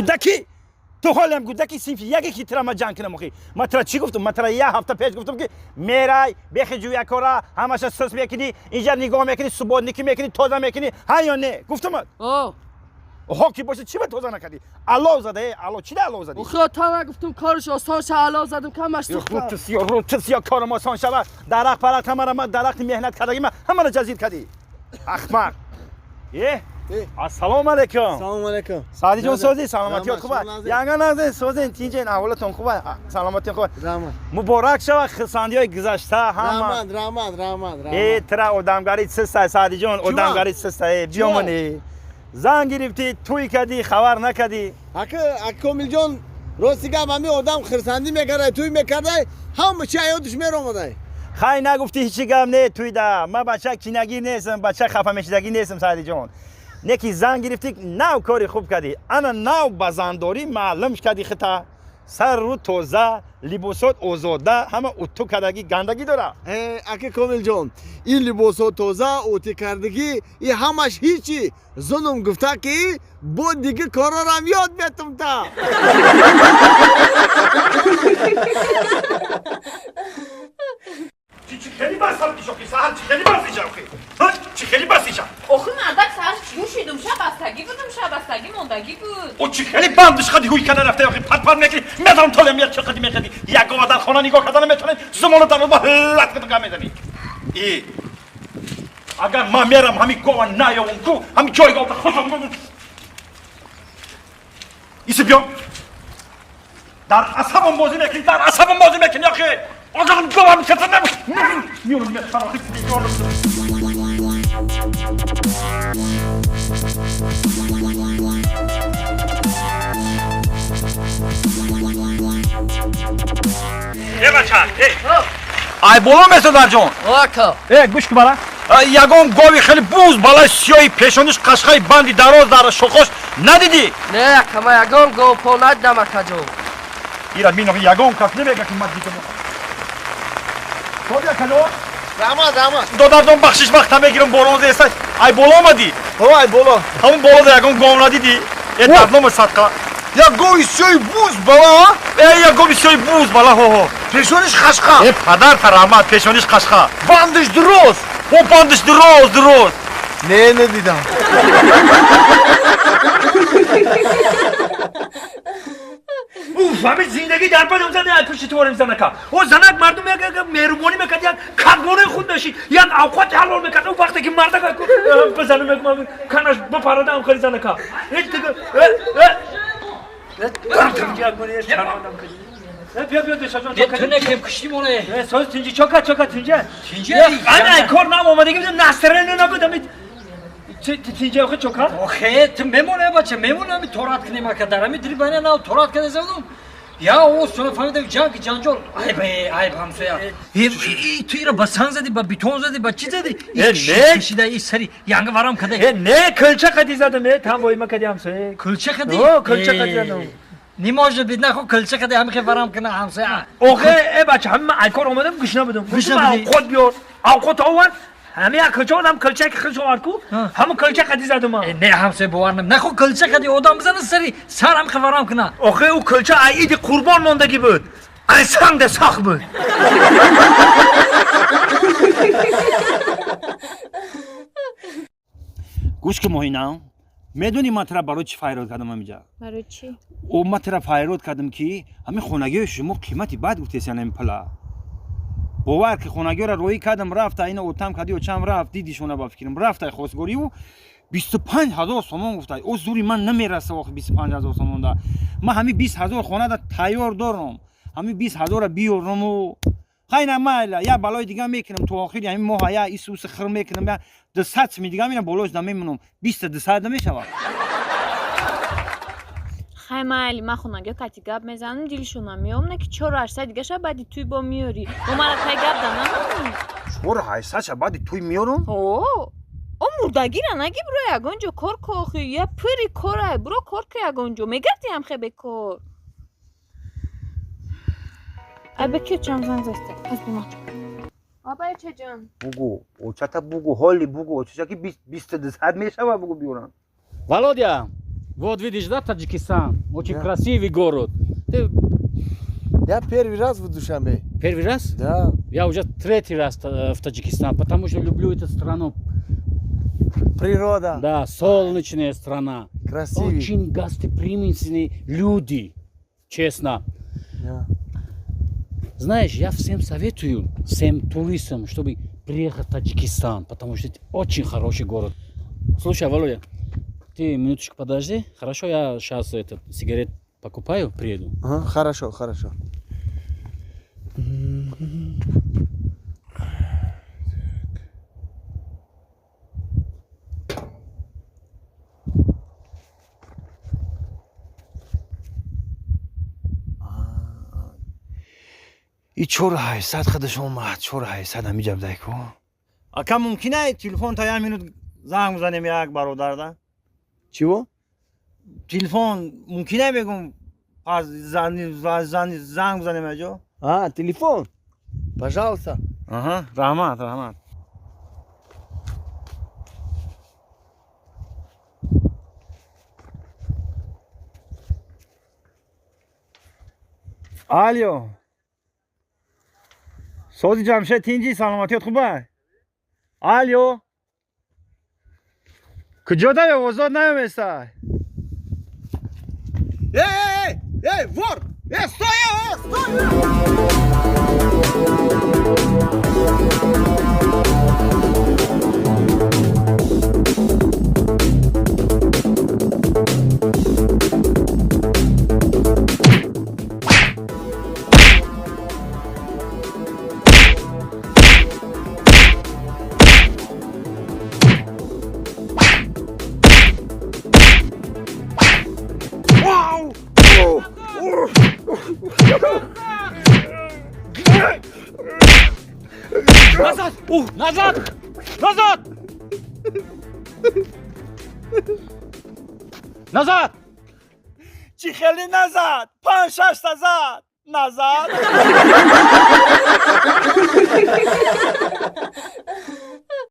گودکی تو حالم گودکی صرف یکی ترا ما جان کنم اخی ما ترا چی گفتم ما ترا یه هفته پیش گفتم که میرای بخی جویا کارا همش سس میکنی اینجا نگاه میکنی سبودنیکی میکنی توزا میکنی ها یا نه گفتم اوه کی باشه چی به توزا نکردی الله زده الله چی ده الله زدی اخی تا نگفتم کارش آسان شه الله زدم کمش روتس یا کارم آسان شود درخت پرخت همه ما درخت مهنت کردگی ما همه رو جزیر کردی احمق السلام علیکم سلام علیکم سعدی جان سوزی سلامتی خوبه یانگا نازن سوزین تینجین احوالتون خوبه سلامتی خوبه مبارک شود خساندی های گذشته همه رحمت ترا آدمگاری سسته سعدی جان آدمگاری سسته بیامونی زنگ گرفتی توی کردی خبر نکردی کامل جان راستی گم همه آدم خرسندی میکرده توی میکرده همه چی یادش میرامده خیلی نگفتی هیچی گم نه توی ده من بچه کینگی نیستم بچه خفه میشدگی نیستم سعدی جان نکی زنگ گرفتی نو کاری خوب کردی انا نو بزنداری معلومش کردی خطا سر رو توزه لباسات اوزاده همه اوتو کردگی گندگی داره اکه کامل جان این لباسات توزه اوتی کردگی این همش هیچی زنم گفته که با دیگه کارا رو هم یاد بیتم تا چی خیلی بس هم بیشوکی سهل چی خیلی بس بیشوکی چی خیلی بس بیشوکی آخه مردک سهل چیو شیدم شبستگی بودم شبستگی موندگی بود او چی خیلی بندش خدی هوی کنه رفته آخه پت میکنی میدم طول میاد چه خدی میکنی یک گوه در خانه نگاه کردن میتونه زمان تنو با لط کدو گم میزنی اگر ما میرم همین گوه نیاون کو همین جایگاه در خودم ایسی بیام در عصبم بازی میکنی در عصبم بازی میکنی آخه آقا گوه میکنی میونم میتونم آخه بچه ای بولو مسودر جان گوش که بالا یگان گاوی خیلی بوز بالا سیاهی پیشانش قشقای بندی دراز در شخوش ندیدی؟ نه کما یگان گاو پا ندیدم اکا جان ایرا مینو یگان کس نمیگه که من دیدم خود اکا جان رحمت دو در جان بخشش وقت هم بگیرم برونز ایسای ای بولا آمدی؟ ای بولا همون بولا در یگان گاو ندیدی؟ یه دردنام صدقه یا گوی سوی بوز بالا یا گاوی سیاهی بوز بالا پیشونش خشقه پدر ترحمت پیشانش قشقه بندش درست بندش درست نه ندیدم اوف همین زندگی در بدم زده از پشت تو میزنه که او زنک مردم یک مهربانی میکرد یک کدوانه خود داشتی یک اوقات حلال میکرد اون وقتی که مرد بزنه میگم کناش بپرده هم خیلی زنه که هیچ دیگه بیا دشاجان تو نکم کشتی مونه سوز تینجی چوکا تینجه انا این کار نام آمده گفتم نسترن نبودم تینجه آخه چوکا آخه تو میمونه بچه میمونه می تورات کنیم اکا درمی دری بینه ناو تورات کنه زدم یا او سونه فهمیدم جنجال عیب همسویا تو ایرا بسان زدی با بیتون زدی با چی زدی نه کشیده ای سری یانگه ورم کده نه کلچه قدی زدم tam boyuma کدی همسویا کلچه قدی کلچه قدی زدم نیماجه بید نخو کلچه قدی همه که ورم کنه همسویا آخه بچه همه الکار اومدم گوش نبودم خود بیار اوقات آور همه کجا آدم کلچه که خیلی شوار کو همون کلچه قدی زدم نه همسویا بوارنم نخو کلچه قدی آدم بزنه سری سر هم که ورم کنه آخه او کلچه عید قربان ماندگی بود این سنگ ساخت بود گوش که مهینم میدونی من ترا برای چی فایرود کردم همینجا برای چی؟ او من ترا فایرود کردم که همین خونگی شما قیمتی بد گفتیسی این پلا باور که خونگی را روی کردم رفت این اوتام کردی و چم رفت دیدیشونه با فکرم رفت خواستگاری و 25000 سومون گفت او زوری من نمیرسه واقعا 25000 سومون دا من همین 20000 خونه دا تیار دارم همین 20000 بیارم و خیلی مایلا یا بالای دیگه میکنم تو آخری همین ماه یا ایسوس خرم میکنم یا 200 می دیگه میرم بالاش نمیمونم 20 نمیشه خیلی مالی من خونگی کتی گب میزنم دیلشونم میام نه که 400 دیگه شب بعدی توی با میاری با من تای گب دنم 400 شب بعدی توی میارم او مردگی را نگی برو یگانجا کار کاخی یا پری کاره برو کار که یگانجا میگردی هم خیلی بکار ای بکیو چم زن زسته از بیما آبای چه جان بگو او چتا بگو حالی بگو چه که 20 میشه بگو بیارم ولادیا Вот видишь, да, Таджикистан? Очень красивый город. Ты Я первый раз в Душанбе. первый раз? Да. Я уже третий раз в Таджикистан, потому что люблю эту страну. Природа. Да, солнечная страна. Красивый. Очень гостеприимные люди, честно. Да. Знаешь, я всем советую, всем туристам, чтобы приехать в Таджикистан, потому что это очень хороший город. Слушай, Володя, ты минуточку подожди. Хорошо, я сейчас этот сигарет покупаю, приеду. Ага, хорошо, хорошо. ин чора ҳайсад хадаш омад, чора ҳайсад ҳами ҷабдайку. Ака мумкина телефон та 1 минут занг бизанем як бародарда? Чего? Телефон мумкина бегум занг бизанем аҷо? А, телефон? Пожалуйста. Аҳа, раҳмат, раҳмат. алё, сози ҷамшед тинҷи, саломатиёт хуба? алё, куҷода овозот наёместа? Эй, вор! Стой! Назад! Назад! Назад! Назад! Чӣ хеле назад? 5-6 та зад. Назад.